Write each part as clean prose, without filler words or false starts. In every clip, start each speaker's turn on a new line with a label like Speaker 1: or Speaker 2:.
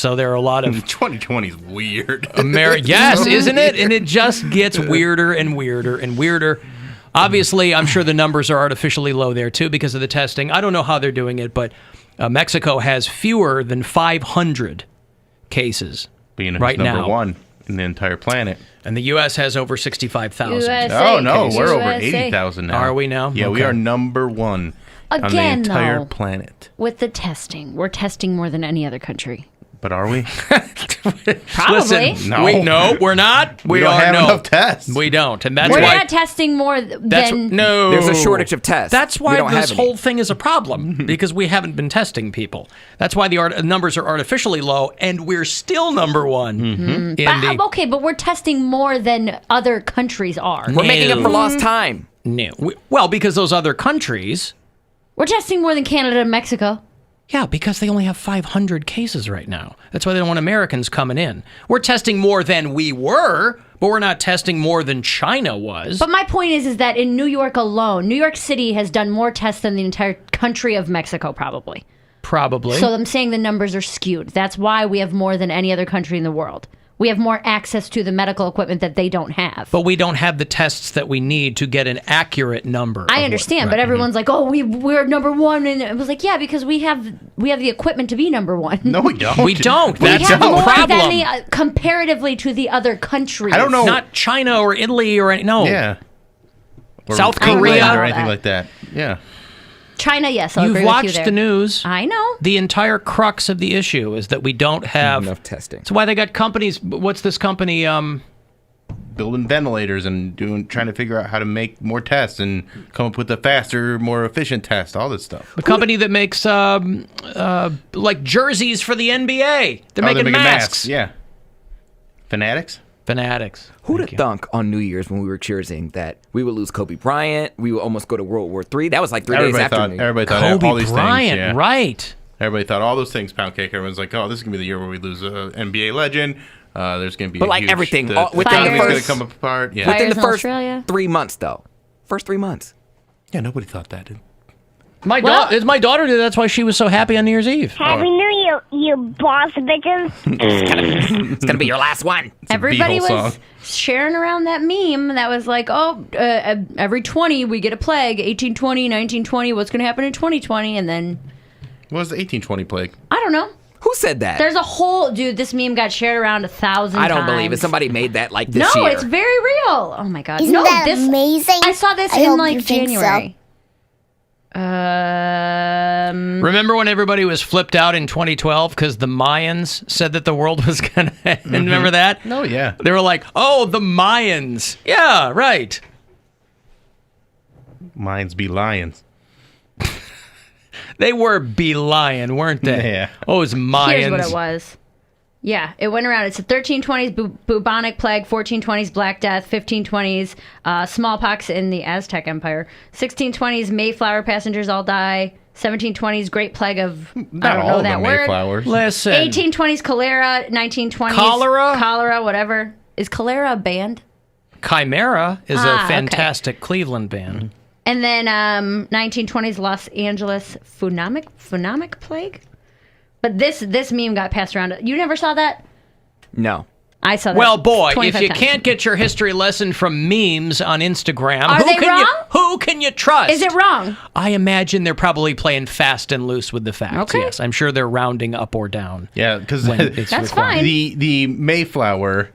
Speaker 1: So there are a lot of
Speaker 2: 2020 is weird.
Speaker 1: Yes, isn't it? And it just gets weirder and weirder and weirder. Obviously, I'm sure the numbers are artificially low there too because of the testing. I don't know how they're doing it, but Mexico has fewer than 500 cases
Speaker 2: being
Speaker 1: right
Speaker 2: number
Speaker 1: now.
Speaker 2: one in the entire planet.
Speaker 1: And the U.S. has over 65,000.
Speaker 2: Oh, no, we're over 80,000 now.
Speaker 1: Are we now?
Speaker 2: Yeah, we are number one on the entire planet.
Speaker 3: With the testing, we're testing more than any other country.
Speaker 2: But are we?
Speaker 3: Probably.
Speaker 1: Listen, no, we're not.
Speaker 2: We don't have enough tests.
Speaker 1: We don't, and that's
Speaker 3: we're
Speaker 1: why
Speaker 3: not testing more than.
Speaker 1: No,
Speaker 4: there's a shortage of tests.
Speaker 1: That's why this whole thing is a problem because we haven't been testing people. That's why the numbers are artificially low, and we're still number one.
Speaker 3: Okay, but we're testing more than other countries are.
Speaker 4: We're making up for lost time.
Speaker 1: No, well, because those other countries.
Speaker 3: We're testing more than Canada and Mexico.
Speaker 1: Yeah, because they only have 500 cases right now. That's why they don't want Americans coming in. We're testing more than we were, but we're not testing more than China was.
Speaker 3: But my point is that in New York alone, New York City has done more tests than the entire country of Mexico, probably.
Speaker 1: Probably.
Speaker 3: So I'm saying the numbers are skewed. That's why we have more than any other country in the world. We have more access to the medical equipment that they don't have.
Speaker 1: But we don't have the tests that we need to get an accurate number.
Speaker 3: I understand, but everyone's like, "Oh, we're number one," and it was like, "Yeah, because we have the equipment to be number one."
Speaker 2: No, we don't.
Speaker 1: We don't.
Speaker 3: That's
Speaker 1: the
Speaker 3: more
Speaker 1: problem.
Speaker 3: than comparatively to the other countries.
Speaker 2: I don't know.
Speaker 1: Not China or Italy or no.
Speaker 2: Yeah. Or
Speaker 1: South Korea
Speaker 2: or anything like that. Yeah.
Speaker 3: China, yes, I'll
Speaker 1: You've
Speaker 3: agree with you
Speaker 1: watched
Speaker 3: there.
Speaker 1: the news.
Speaker 3: I know.
Speaker 1: The entire crux of the issue is that we don't have
Speaker 4: enough testing.
Speaker 1: That's why they got companies. What's this company?
Speaker 2: Building ventilators and trying to figure out how to make more tests and come up with a faster, more efficient test. All this stuff.
Speaker 1: The company that makes like jerseys for the NBA. They're making masks.
Speaker 2: Yeah. Fanatics.
Speaker 4: Who'd have thunk on New Year's when we were cheersing that we would lose Kobe Bryant, we would almost go to World War III? That was like 3 days after New Year's.
Speaker 2: Everybody thought
Speaker 1: Kobe
Speaker 2: all these
Speaker 1: Bryant,
Speaker 2: things. Yeah.
Speaker 1: Right.
Speaker 2: Everybody thought all those things. Poundcake. Everyone's like, "Oh, this is gonna be the year where we lose an NBA legend." There's gonna be,
Speaker 4: but like everything,
Speaker 2: the
Speaker 4: within the
Speaker 2: economy's
Speaker 4: first,
Speaker 2: gonna come apart. Yeah.
Speaker 4: within the
Speaker 3: Fires in
Speaker 4: first
Speaker 3: Australia?
Speaker 4: 3 months, though. First 3 months.
Speaker 2: Yeah, nobody thought that. Did.
Speaker 1: My daughter did. That's why she was so happy on New Year's Eve.
Speaker 5: Happy New Year, you boss bitches.
Speaker 4: It's gonna be your last one.
Speaker 3: Everybody
Speaker 2: Beatles
Speaker 3: was
Speaker 2: song.
Speaker 3: sharing around that meme that was like, "Oh, every 20 we get a plague. 1820, 1920. What's going to happen in 2020?" And then
Speaker 2: What was the 1820 plague?
Speaker 3: I don't know.
Speaker 4: Who said that?
Speaker 3: There's a whole this meme got shared around 1,000 times.
Speaker 4: I don't believe it. Somebody made that like this
Speaker 3: No,
Speaker 4: year.
Speaker 3: it's very real. Oh my god.
Speaker 5: Isn't
Speaker 3: no,
Speaker 5: that
Speaker 3: this
Speaker 5: amazing?
Speaker 3: I saw this
Speaker 5: I
Speaker 3: in
Speaker 5: hope
Speaker 3: like
Speaker 5: you think so.
Speaker 3: January.
Speaker 1: Remember when everybody was flipped out in 2012 because the Mayans said that the world was going to end? Remember that?
Speaker 2: Oh, yeah.
Speaker 1: They were like, "Oh, the Mayans." Yeah, right.
Speaker 2: Minds be lions.
Speaker 1: They were be-lying, weren't they?
Speaker 2: Yeah.
Speaker 1: Oh, it was Mayans.
Speaker 3: Here's what it was. Yeah, it went around. It's a 1320s bubonic plague, 1420s Black Death, 1520s smallpox in the Aztec Empire, 1620s Mayflower passengers all die, 1720s Great Plague of I
Speaker 2: Not
Speaker 3: don't
Speaker 2: all
Speaker 3: know
Speaker 2: of
Speaker 3: that
Speaker 2: the
Speaker 3: word.
Speaker 2: Mayflowers.
Speaker 1: Listen.
Speaker 3: 1820s cholera, 1920s
Speaker 1: Cholera,
Speaker 3: whatever. Is cholera a band?
Speaker 1: Chimera is
Speaker 3: Ah,
Speaker 1: a fantastic Cleveland band.
Speaker 3: And then 1920s Los Angeles phonemic plague. But this meme got passed around. You never saw that?
Speaker 4: No.
Speaker 3: I saw that.
Speaker 1: Well, boy, if
Speaker 3: 25
Speaker 1: you
Speaker 3: times.
Speaker 1: can't get your history lesson from memes on Instagram,
Speaker 3: Are they wrong?
Speaker 1: Who can you trust?
Speaker 3: Is it wrong?
Speaker 1: I imagine they're probably playing fast and loose with the facts.
Speaker 3: Okay.
Speaker 1: Yes, I'm sure they're rounding up or down.
Speaker 2: Yeah, because
Speaker 3: That's fine.
Speaker 2: the Mayflower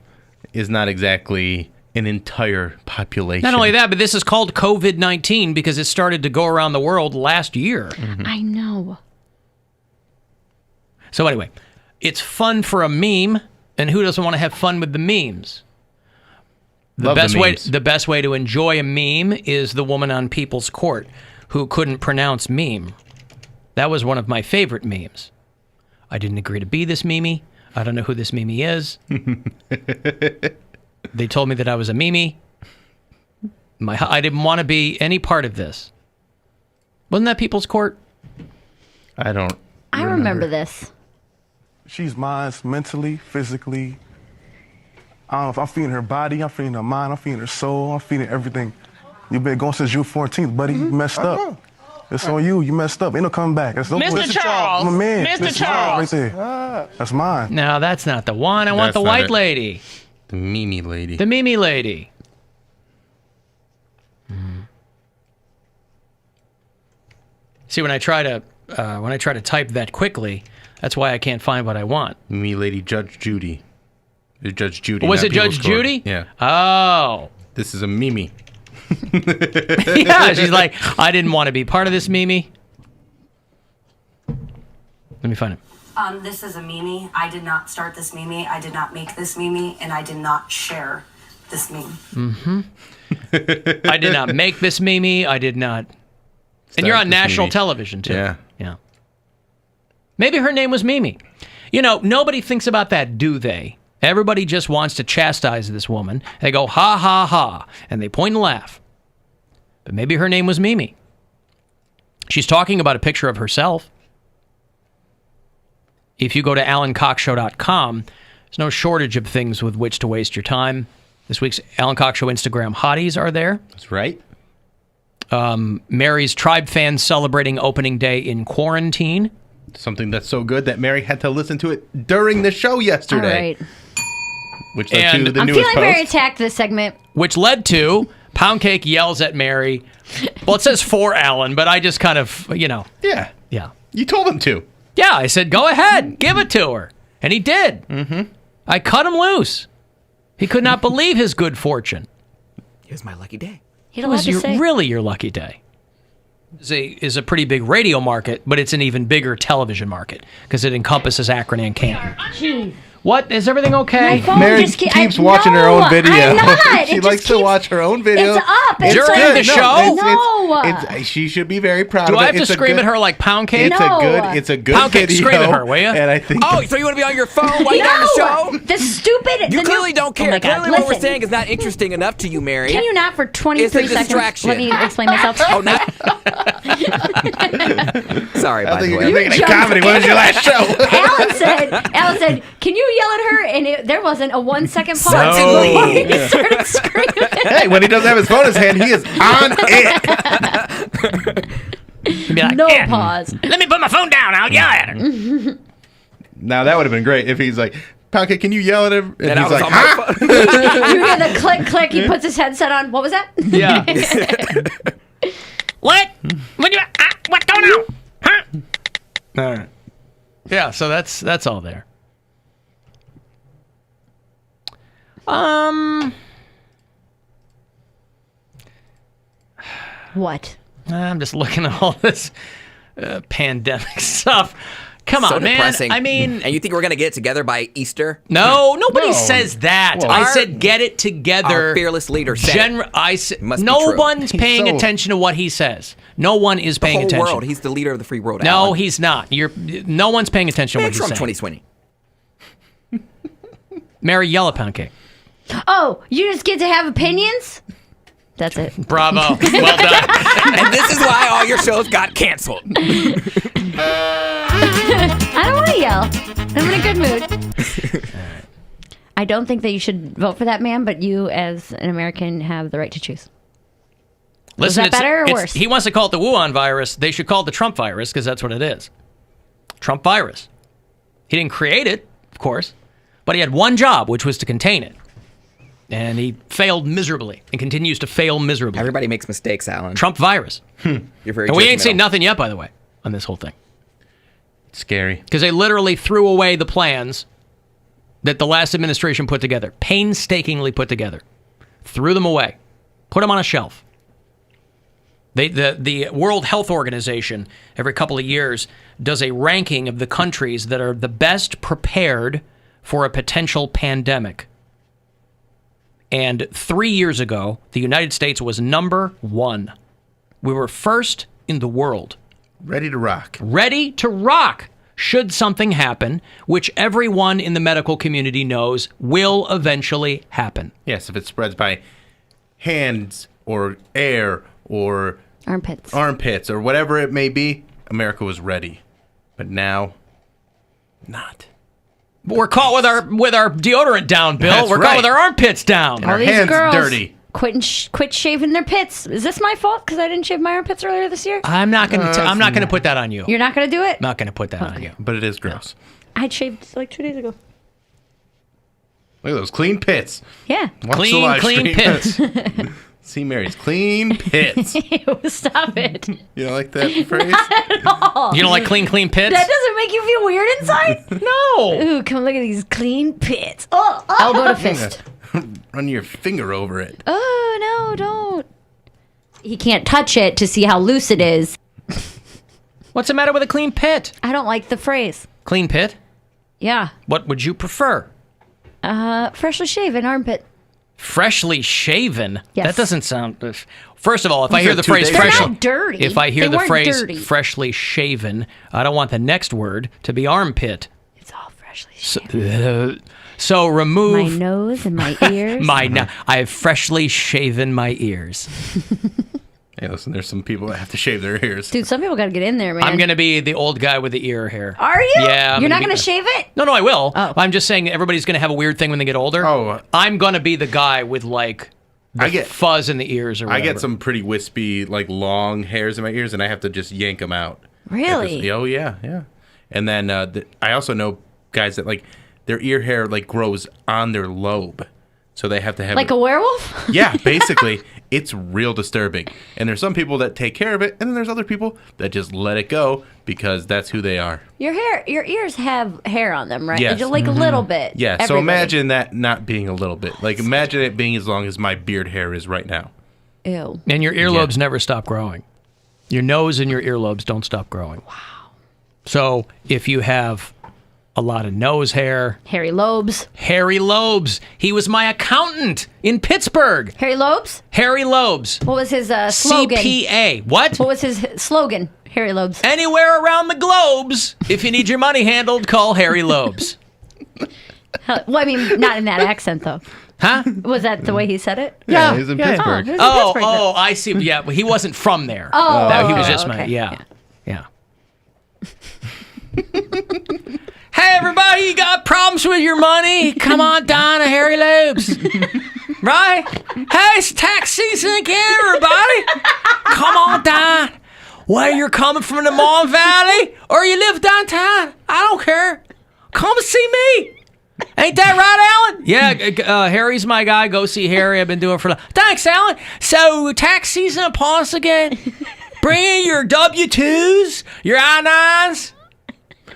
Speaker 2: is not exactly an entire population.
Speaker 1: Not only that, but this is called COVID-19 because it started to go around the world last year.
Speaker 3: I know.
Speaker 1: So anyway, it's fun for a meme, and who doesn't want to have fun with the memes?
Speaker 2: Love the memes.
Speaker 1: The best way to enjoy a meme is the woman on People's Court who couldn't pronounce meme. That was one of my favorite memes. I didn't agree to be this Mimi. I don't know who this Mimi is. They told me that I was a Mimi. I didn't want to be any part of this. Wasn't that People's Court?
Speaker 2: I don't.
Speaker 3: I remember this.
Speaker 6: She's mine mentally, physically. I don't know if I'm feeding her body, I'm feeding her mind, I'm feeding her soul, I'm feeding everything. You've been going since June 14th, buddy. You messed up. It's on you. You messed up. Ain't no coming back. That's no
Speaker 7: Mr. Charles.
Speaker 6: I'm a man.
Speaker 7: Mr. Charles.
Speaker 6: Right there. That's mine.
Speaker 1: No, that's not the one. I want
Speaker 2: That's
Speaker 1: the
Speaker 2: not
Speaker 1: white
Speaker 2: it.
Speaker 1: lady.
Speaker 2: The Mimi lady.
Speaker 1: The Mimi lady. See, when I try to type that quickly, that's why I can't find what I want.
Speaker 2: Mimi lady Judge Judy. Judge Judy.
Speaker 1: Was
Speaker 2: not
Speaker 1: it Judge
Speaker 2: People's Court.
Speaker 1: Judy?
Speaker 2: Yeah.
Speaker 1: Oh.
Speaker 2: This is a Mimi.
Speaker 1: Yeah, she's like, I didn't want to be part of this, Mimi. Let me find it.
Speaker 8: This is a Mimi. I did not start this Mimi. I did not make this Mimi, and I did not share this meme.
Speaker 1: I did not make this Mimi. I did not. And you're on
Speaker 2: this
Speaker 1: national
Speaker 2: Mimi.
Speaker 1: television, too.
Speaker 2: Yeah.
Speaker 1: Yeah. Maybe her name was Mimi. You know, nobody thinks about that, do they? Everybody just wants to chastise this woman. They go, ha, ha, ha, and they point and laugh. But maybe her name was Mimi. She's talking about a picture of herself. If you go to alancoxshow.com, there's no shortage of things with which to waste your time. This week's Alan Cox Show Instagram hotties are there.
Speaker 2: That's right.
Speaker 1: Mary's tribe fans celebrating opening day in quarantine.
Speaker 2: Something that's so good that Mary had to listen to it during the show
Speaker 3: All
Speaker 2: yesterday.
Speaker 3: right.
Speaker 2: Which led
Speaker 1: And
Speaker 2: to the
Speaker 3: I'm
Speaker 2: newest
Speaker 3: feeling
Speaker 2: post.
Speaker 3: very attacked this segment.
Speaker 1: Which led to Poundcake yells at Mary. Well, it says for Alan, but I just kind of,
Speaker 2: Yeah.
Speaker 1: yeah.
Speaker 2: You told him to.
Speaker 1: Yeah, I said, go ahead, give it to her. And he did. Mm-hmm. I cut him loose. He could not believe his good fortune.
Speaker 4: It was my lucky day.
Speaker 3: He
Speaker 1: It
Speaker 3: had a lot
Speaker 1: was
Speaker 3: to say.
Speaker 1: really your lucky day. Is a pretty big radio market, but it's an even bigger television market because it encompasses Akron and Canton. What? Is everything okay?
Speaker 3: My phone
Speaker 2: Mary
Speaker 3: just
Speaker 2: keeps watching her own video.
Speaker 3: I'm not.
Speaker 2: She
Speaker 3: It
Speaker 2: likes
Speaker 3: just
Speaker 2: to
Speaker 3: keeps-
Speaker 2: watch her own video.
Speaker 3: It's up. It's
Speaker 1: During
Speaker 3: like,
Speaker 1: the show?
Speaker 3: No.
Speaker 2: She should be very proud
Speaker 1: Do
Speaker 2: of it.
Speaker 1: I have to
Speaker 2: It's a
Speaker 1: scream
Speaker 2: good-
Speaker 1: at her like Poundcake?
Speaker 3: No.
Speaker 2: It's a good
Speaker 1: Poundcake,
Speaker 2: video.
Speaker 1: scream at her, will ya?
Speaker 2: And I think
Speaker 4: Oh, so you want to be on your phone while you're on the show?
Speaker 3: The stupid.
Speaker 4: You
Speaker 3: the
Speaker 4: clearly
Speaker 3: new,
Speaker 4: don't care.
Speaker 3: Oh my God.
Speaker 4: Clearly what we're
Speaker 3: Listen,
Speaker 4: saying is not interesting enough to you, Mary.
Speaker 3: Can you not for 23
Speaker 4: It's a
Speaker 3: seconds
Speaker 4: distraction.
Speaker 3: let me explain myself?
Speaker 4: Oh, not. Sorry,
Speaker 2: I
Speaker 4: by
Speaker 2: think
Speaker 4: the
Speaker 2: you're
Speaker 4: way.
Speaker 2: making a comedy. When was your last show?
Speaker 3: Alan said, can you yell at her? And there wasn't a 1 second pause.
Speaker 1: No.
Speaker 3: Before he started screaming.
Speaker 2: Hey, when he doesn't have his phone in his hand, he is on it.
Speaker 1: Be like,
Speaker 3: No
Speaker 1: "Yeah,
Speaker 3: pause.
Speaker 1: Let me put my phone down. I'll yell at her.
Speaker 2: Now that would have been great if he's like, Poundcake, can you yell at him? And
Speaker 4: And I
Speaker 2: he's
Speaker 4: was
Speaker 2: like,
Speaker 4: on my
Speaker 2: "Huh?"
Speaker 4: phone.
Speaker 3: You hear the click, click. He puts his headset on. What was that?
Speaker 1: Yeah. What? What's going on? Huh? All right. Yeah, so that's all there.
Speaker 3: What?
Speaker 1: I'm just looking at all this pandemic stuff. Come
Speaker 4: So
Speaker 1: on, man.
Speaker 4: depressing.
Speaker 1: I mean,
Speaker 4: And you think we're going to get it together by Easter?
Speaker 1: nobody
Speaker 2: No.
Speaker 1: says that.
Speaker 2: Well,
Speaker 1: I
Speaker 4: our-
Speaker 1: said get it together.
Speaker 4: Our fearless leader said it. Must be
Speaker 1: no
Speaker 4: true.
Speaker 1: one's paying
Speaker 2: so-
Speaker 1: attention to what he says. No one is
Speaker 4: The
Speaker 1: paying
Speaker 4: whole
Speaker 1: attention.
Speaker 4: world. He's the leader of the free world.
Speaker 1: No,
Speaker 4: Alan.
Speaker 1: he's not. No one's paying attention to
Speaker 4: Man,
Speaker 1: what he's
Speaker 4: Trump
Speaker 1: saying.
Speaker 4: 2020.
Speaker 1: Mary, yell at Poundcake.
Speaker 3: Oh, you just get to have opinions? That's it.
Speaker 1: Bravo. Well done.
Speaker 4: And this is why all your shows got canceled.
Speaker 3: I don't want to yell. I'm in a good mood. I don't think that you should vote for that man, but you, as an American, have the right to choose.
Speaker 1: Listen,
Speaker 3: that better or worse?
Speaker 1: He wants to call it the Wuhan virus. They should call it the Trump virus because that's what it is. Trump virus. He didn't create it, of course, but he had one job, which was to contain it. And he failed miserably and continues to fail miserably.
Speaker 4: Everybody makes mistakes, Alan.
Speaker 1: Trump virus.
Speaker 4: You're very
Speaker 1: And we ain't seen
Speaker 4: judgmental.
Speaker 1: nothing yet, by the way, on this whole thing.
Speaker 2: Scary.
Speaker 1: Because they literally threw away the plans that the last administration put together, painstakingly put together. Threw them away. Put them on a shelf. The World Health Organization, every couple of years, does a ranking of the countries that are the best prepared for a potential pandemic. And 3 years ago, the United States was number 1. We were first in the world.
Speaker 2: Ready to rock.
Speaker 1: Ready to rock should something happen, which everyone in the medical community knows will eventually happen.
Speaker 2: Yes, if it spreads by hands or air or
Speaker 3: Armpits.
Speaker 2: or whatever it may be, America was ready. But now, not.
Speaker 1: But we're caught with our deodorant down, Bill.
Speaker 2: That's
Speaker 1: We're caught
Speaker 2: right.
Speaker 1: with our armpits down.
Speaker 2: And our
Speaker 3: these
Speaker 2: hands
Speaker 3: girls.
Speaker 2: dirty.
Speaker 3: quit shaving their pits. Is this my fault because I didn't shave my armpits earlier this year?
Speaker 1: I'm not going to put that on you.
Speaker 3: You're not going to do it?
Speaker 1: Not going to put that on you.
Speaker 2: But it is gross.
Speaker 3: I shaved like 2 days ago.
Speaker 2: Look at those clean pits.
Speaker 3: Yeah.
Speaker 2: Watch the live
Speaker 1: Clean
Speaker 2: stream.
Speaker 1: pits.
Speaker 2: See Mary's clean pits.
Speaker 3: Ew, stop it.
Speaker 2: You don't like that phrase?
Speaker 1: You don't like clean pits?
Speaker 3: That doesn't make you feel weird inside?
Speaker 1: No.
Speaker 3: Ooh, come look at these clean pits. Oh, elbow to fist.
Speaker 2: Run your finger over it.
Speaker 3: Oh, no, don't. He can't touch it to see how loose it is.
Speaker 1: What's the matter with a clean pit?
Speaker 3: I don't like the phrase.
Speaker 1: Clean pit?
Speaker 3: Yeah.
Speaker 1: What would you prefer?
Speaker 3: Freshly shaven armpit.
Speaker 1: Freshly shaven?
Speaker 3: Yes.
Speaker 1: That doesn't sound... First of all, if I hear
Speaker 2: said
Speaker 1: the
Speaker 2: 2
Speaker 1: phrase
Speaker 2: days
Speaker 3: They're
Speaker 1: freshly...
Speaker 3: not dirty.
Speaker 1: If I hear
Speaker 3: They
Speaker 1: the
Speaker 3: weren't
Speaker 1: phrase
Speaker 3: dirty.
Speaker 1: freshly shaven, I don't want the next word to be armpit.
Speaker 3: It's all freshly shaven.
Speaker 1: So
Speaker 3: My
Speaker 1: remove...
Speaker 3: nose and my ears.
Speaker 1: I have freshly shaven my ears.
Speaker 2: Hey, listen, there's some people that have to shave their ears.
Speaker 3: Dude, some people got to get in there, man.
Speaker 1: I'm going to be the old guy with the ear hair.
Speaker 3: Are you?
Speaker 1: Yeah.
Speaker 3: You're not going to shave it?
Speaker 1: No, I will.
Speaker 3: Oh.
Speaker 1: I'm just saying everybody's going to have a weird thing when they get older.
Speaker 2: Oh.
Speaker 1: I'm going to be the guy with, like, fuzz in the ears or whatever.
Speaker 2: I get some pretty wispy, like, long hairs in my ears, and I have to just yank them out.
Speaker 3: Really?
Speaker 2: Oh, yeah. And then I also know guys that, like, their ear hair, like, grows on their lobe. So they have to have...
Speaker 3: Like a werewolf?
Speaker 2: Yeah, basically. It's real disturbing. And there's some people that take care of it, and then there's other people that just let it go because that's who they are.
Speaker 3: Your ears have hair on them, right?
Speaker 2: Yes.
Speaker 3: Like a little bit.
Speaker 2: Yeah, so
Speaker 3: Everybody.
Speaker 2: imagine that not being a little bit. Like, imagine it being as long as my beard hair is right now.
Speaker 3: Ew.
Speaker 1: And your earlobes never stop growing. Your nose and your earlobes don't stop growing. Wow. So if you have a lot of nose hair...
Speaker 3: Hairy lobes.
Speaker 1: Harry Lobes. He was my accountant in Pittsburgh.
Speaker 3: Harry lobes?
Speaker 1: Harry Lobes.
Speaker 3: What was his slogan?
Speaker 1: CPA. What?
Speaker 3: What was his slogan? Harry lobes.
Speaker 1: Anywhere around the globes, if you need your money handled, call Harry Lobes.
Speaker 3: Well, I mean, not in that accent, though.
Speaker 1: Huh?
Speaker 3: Was that the way he said it?
Speaker 2: Yeah, he's in
Speaker 1: yeah.
Speaker 2: Pittsburgh.
Speaker 3: Oh, he was in Pittsburgh,
Speaker 1: Oh, I see. Yeah, well, he wasn't from there.
Speaker 3: Oh,
Speaker 1: No, he was
Speaker 3: okay,
Speaker 1: just
Speaker 3: okay.
Speaker 1: my, yeah. Hey, everybody, you got problems with your money? Come on down to Harry Lobes. Right? Hey, it's tax season again, everybody. Come on down. Whether you're coming from the Mon Valley or you live downtown, I don't care. Come see me. Ain't that right, Alan? Yeah, Harry's my guy. Go see Harry. I've been doing it for... Thanks, Alan. So, tax season upon us again. Bring in your W-2s, your I-9s,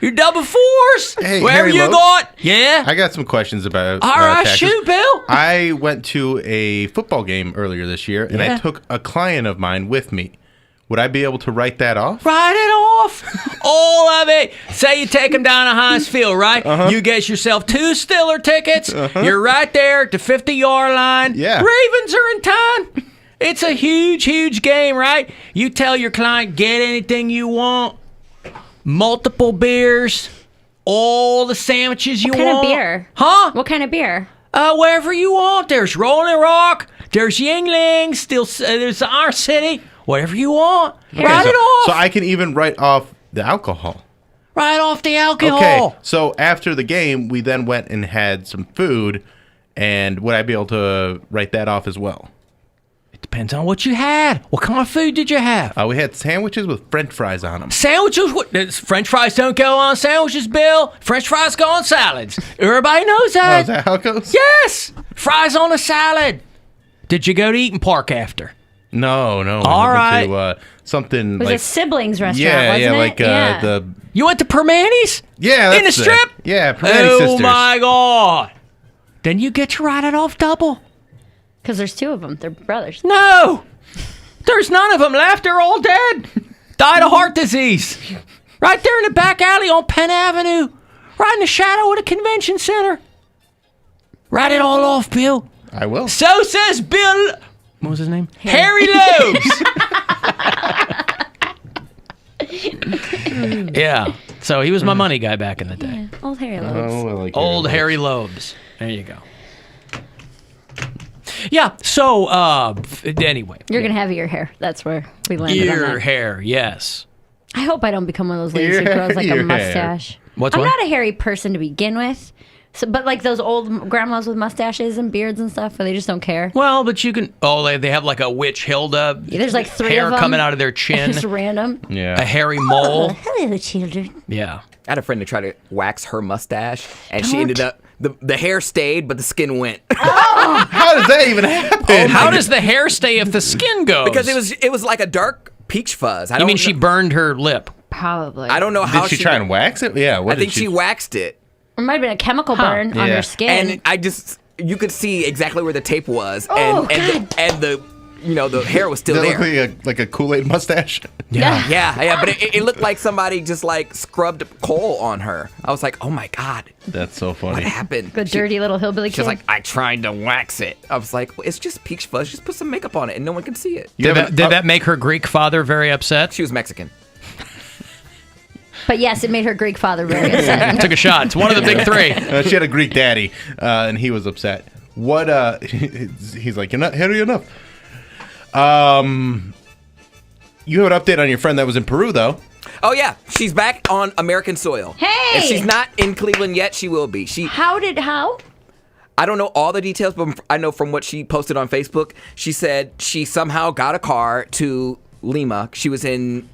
Speaker 1: your double fours,
Speaker 2: Hey,
Speaker 1: wherever
Speaker 2: Harry
Speaker 1: you
Speaker 2: Lopes?
Speaker 1: got. Yeah.
Speaker 2: I got some questions about
Speaker 1: All right,
Speaker 2: taxes.
Speaker 1: shoot, Bill.
Speaker 2: I went to a football game earlier this year, and
Speaker 1: Yeah.
Speaker 2: I took a client of mine with me. Would I be able to write that off?
Speaker 1: Write it off. All of it. Say you take them down to Heinz Field, right? You get yourself 2 Stiller tickets. You're right there at the 50-yard line.
Speaker 2: Yeah.
Speaker 1: Ravens are in town. It's a huge, huge game, right? You tell your client, get anything you want. Multiple beers. All the sandwiches you
Speaker 3: What kind
Speaker 1: want.
Speaker 3: of beer?
Speaker 1: Huh?
Speaker 3: What kind of beer?
Speaker 1: Wherever you want. There's Rolling Rock. There's Yinglings. There's Our City. Whatever you want. Write it off.
Speaker 2: So I can even write off the alcohol.
Speaker 1: Write off the alcohol.
Speaker 2: Okay, so after the game, we then went and had some food, and would I be able to write that off as well?
Speaker 1: It depends on what you had. What kind of food did you have?
Speaker 2: We had sandwiches with French fries on them.
Speaker 1: Sandwiches? French fries don't go on sandwiches, Bill. French fries go on salads. Everybody knows
Speaker 2: Oh,
Speaker 1: that.
Speaker 2: is that how it goes?
Speaker 1: Yes. Fries on a salad. Did you go to Eaton Park after?
Speaker 2: No.
Speaker 1: All
Speaker 2: I went
Speaker 1: right.
Speaker 2: to, something
Speaker 3: It was
Speaker 2: like
Speaker 3: a siblings restaurant,
Speaker 2: yeah,
Speaker 3: wasn't it?
Speaker 2: like the
Speaker 1: You went to Permani's?
Speaker 2: yeah,
Speaker 1: In the
Speaker 2: that's it.
Speaker 1: strip?
Speaker 2: Yeah, Permani
Speaker 1: Oh,
Speaker 2: Sisters.
Speaker 1: my God. Then you get to write it off double.
Speaker 3: Because there's 2 of them. They're brothers.
Speaker 1: No. There's none of them left. They're all dead. Died of heart disease. Right there in the back alley on Penn Avenue. Right in the shadow of the convention center. Write it all off, Bill.
Speaker 2: I will.
Speaker 1: So says Bill. What was his name? Harry Lobes. Yeah. So he was my money guy back in the day.
Speaker 3: Old Harry lobes.
Speaker 2: Oh, I like
Speaker 1: Old
Speaker 2: your-
Speaker 1: Harry Lobes. There you go. Yeah. So anyway.
Speaker 3: You're going to have ear hair. That's where we landed on
Speaker 1: Ear
Speaker 3: that.
Speaker 1: hair. Yes.
Speaker 3: I hope I don't become one of those ladies who
Speaker 2: Ear
Speaker 3: grows like
Speaker 2: hair.
Speaker 3: a mustache.
Speaker 1: What's
Speaker 3: I'm
Speaker 1: what?
Speaker 3: not a hairy person to begin with, So, but like those old grandmas with mustaches and beards and stuff, where they just don't care.
Speaker 1: Well, but you can. Oh, they have like a witch Hilda.
Speaker 3: Yeah, there's like 3
Speaker 1: hair
Speaker 3: of them
Speaker 1: coming out of their chin.
Speaker 3: Just random.
Speaker 2: Yeah.
Speaker 1: A hairy mole.
Speaker 3: Hello, children.
Speaker 1: Yeah.
Speaker 4: I had a friend to try to wax her mustache, and she ended up the hair stayed, but the skin went.
Speaker 2: How does that even happen?
Speaker 1: How does the hair stay if the skin goes?
Speaker 4: Because it was like a dark peach fuzz.
Speaker 1: You mean she burned her lip?
Speaker 3: Probably.
Speaker 4: I don't know how
Speaker 2: Did she try and wax it? Yeah. What
Speaker 4: I
Speaker 2: did
Speaker 4: think she waxed it,
Speaker 3: It might have been a chemical burn on
Speaker 2: Yeah.
Speaker 3: her skin.
Speaker 4: and you could see exactly where the tape was,
Speaker 3: Oh,
Speaker 4: and the the hair was still
Speaker 2: Did it
Speaker 4: there.
Speaker 2: look like a Kool-Aid mustache?
Speaker 4: Yeah, but it looked like somebody just like scrubbed coal on her. I was like, oh my god,
Speaker 2: That's so
Speaker 4: what
Speaker 2: funny.
Speaker 4: happened?
Speaker 3: Good dirty little hillbilly
Speaker 4: She
Speaker 3: kid.
Speaker 4: was like, I tried to wax it. I was like, well, it's just peach fuzz. Just put some makeup on it, and no one can see it.
Speaker 2: You
Speaker 1: Did that make her Greek father very upset?
Speaker 4: She was Mexican.
Speaker 3: but yes, it made her Greek father very upset.
Speaker 1: Took a shot. It's one of the big 3.
Speaker 2: She had a Greek daddy, and he was upset. What? He's like, you're not hairy enough. You have an update on your friend that was in Peru, though.
Speaker 4: Oh yeah, she's back on American soil.
Speaker 3: Hey!
Speaker 4: If she's not in Cleveland yet, she will be.
Speaker 3: How?
Speaker 4: I don't know all the details, but I know from what she posted on Facebook, she said she somehow got a car to Lima. She was in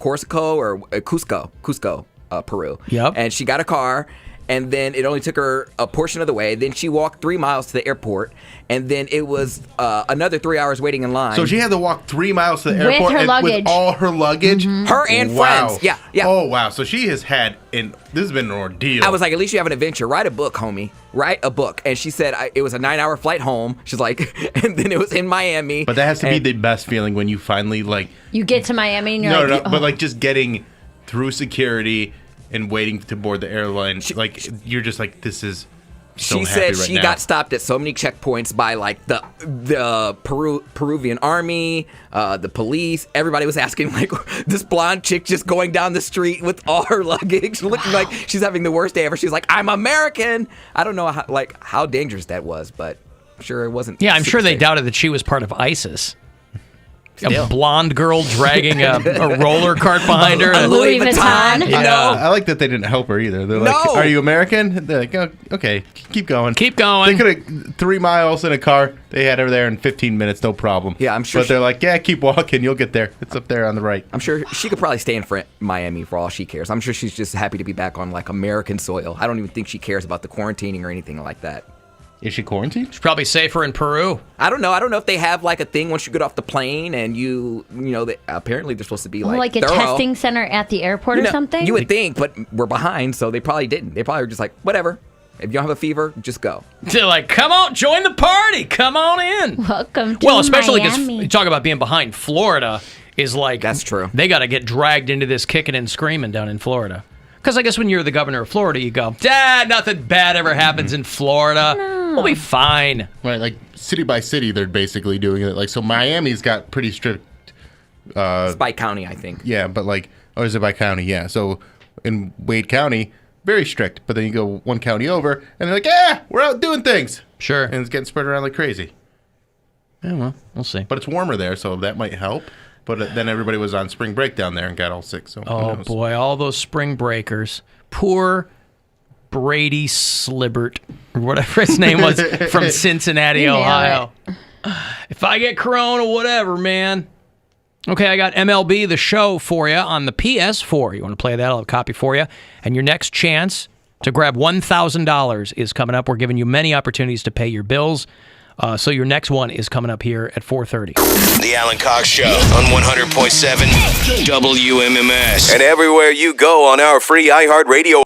Speaker 4: Corsico or Cusco, Peru.
Speaker 1: Yep.
Speaker 4: And she got a car, and then it only took her a portion of the way. Then she walked 3 miles to the airport, and then it was another 3 hours waiting in line.
Speaker 2: So she had to walk 3 miles to the
Speaker 3: With
Speaker 2: airport
Speaker 3: her luggage.
Speaker 2: with all her luggage.
Speaker 4: Her and
Speaker 2: Wow.
Speaker 4: friends. Yeah.
Speaker 2: Oh wow. So she has had this has been an ordeal.
Speaker 4: I was like, at least you have an adventure. Write a book, homie. Write a book. And she said it was a 9-hour flight home. She's like, and then it was in Miami.
Speaker 2: But that has to be the best feeling when you finally like.
Speaker 3: You get to Miami and you're
Speaker 2: No,
Speaker 3: like,
Speaker 2: but like just getting through security and waiting to board the airline. Like you're just like, this is. So
Speaker 4: she
Speaker 2: happy
Speaker 4: said
Speaker 2: right
Speaker 4: she
Speaker 2: now.
Speaker 4: got stopped at so many checkpoints by like the Peruvian army, the police. Everybody was asking like, this blonde chick just going down the street with all her luggage, looking like she's having the worst day ever. She's like, I'm American. I don't know how dangerous that was, but I'm sure it wasn't.
Speaker 1: Yeah, I'm sure they
Speaker 4: safe.
Speaker 1: doubted that she was part of ISIS.
Speaker 4: Still.
Speaker 1: A blonde girl dragging a roller cart behind her.
Speaker 4: A Louis Vuitton. You
Speaker 1: Yeah.
Speaker 4: know?
Speaker 2: I like that they didn't help her either. They're like,
Speaker 4: No.
Speaker 2: "Are you American?" They're like, oh, "Okay, keep going."
Speaker 1: Keep going.
Speaker 2: They could have 3 miles in a car. They had her there in 15 minutes, no problem.
Speaker 4: Yeah, I'm sure
Speaker 2: But they're like, "Yeah, keep walking. You'll get there. It's up there on the right."
Speaker 4: I'm sure she could probably stay in Miami for all she cares. I'm sure she's just happy to be back on like American soil. I don't even think she cares about the quarantining or anything like that.
Speaker 2: Is she quarantined?
Speaker 1: It's probably safer in Peru.
Speaker 4: I don't know. I don't know if they have like a thing once you get off the plane and apparently they're supposed to be
Speaker 3: like a
Speaker 4: thorough.
Speaker 3: testing center at the airport or something?
Speaker 4: You would think, but we're behind, so they probably didn't. They probably were just like, whatever. If you don't have a fever, just go.
Speaker 1: They're like, come on, join the party. Come on in.
Speaker 3: Welcome to
Speaker 1: Well, especially because
Speaker 3: Miami.
Speaker 1: you talk about being behind. Florida is like,
Speaker 4: That's true.
Speaker 1: They got to get dragged into this kicking and screaming down in Florida. Because I guess when you're the governor of Florida, you go, Dad, nothing bad ever happens in Florida. We'll be fine.
Speaker 2: Right, like city by city, they're basically doing it. Like, so Miami's got pretty strict.
Speaker 4: Spike County, I think.
Speaker 2: Yeah, but like, or is it by county? Yeah. So in Wade County, very strict. But then you go one county over, and they're like, "Yeah, we're out doing things."
Speaker 1: Sure.
Speaker 2: And it's getting spread around like crazy.
Speaker 1: Yeah, well, we'll see.
Speaker 2: But it's warmer there, so that might help. But then everybody was on spring break down there and got all sick. So who
Speaker 1: Oh,
Speaker 2: knows?
Speaker 1: boy, all those spring breakers. Poor Brady Slibbert, or whatever his name was, from Cincinnati,
Speaker 3: You nailed
Speaker 1: Ohio. If I get corona, whatever, man. Okay, I got MLB The Show for you on the PS4. You want to play that? I'll have a copy for you. And your next chance to grab $1,000 is coming up. We're giving you many opportunities to pay your bills. So your next one is coming up here at 4:30.
Speaker 7: The Alan Cox Show on 100.7 WMMS. And everywhere you go on our free iHeartRadio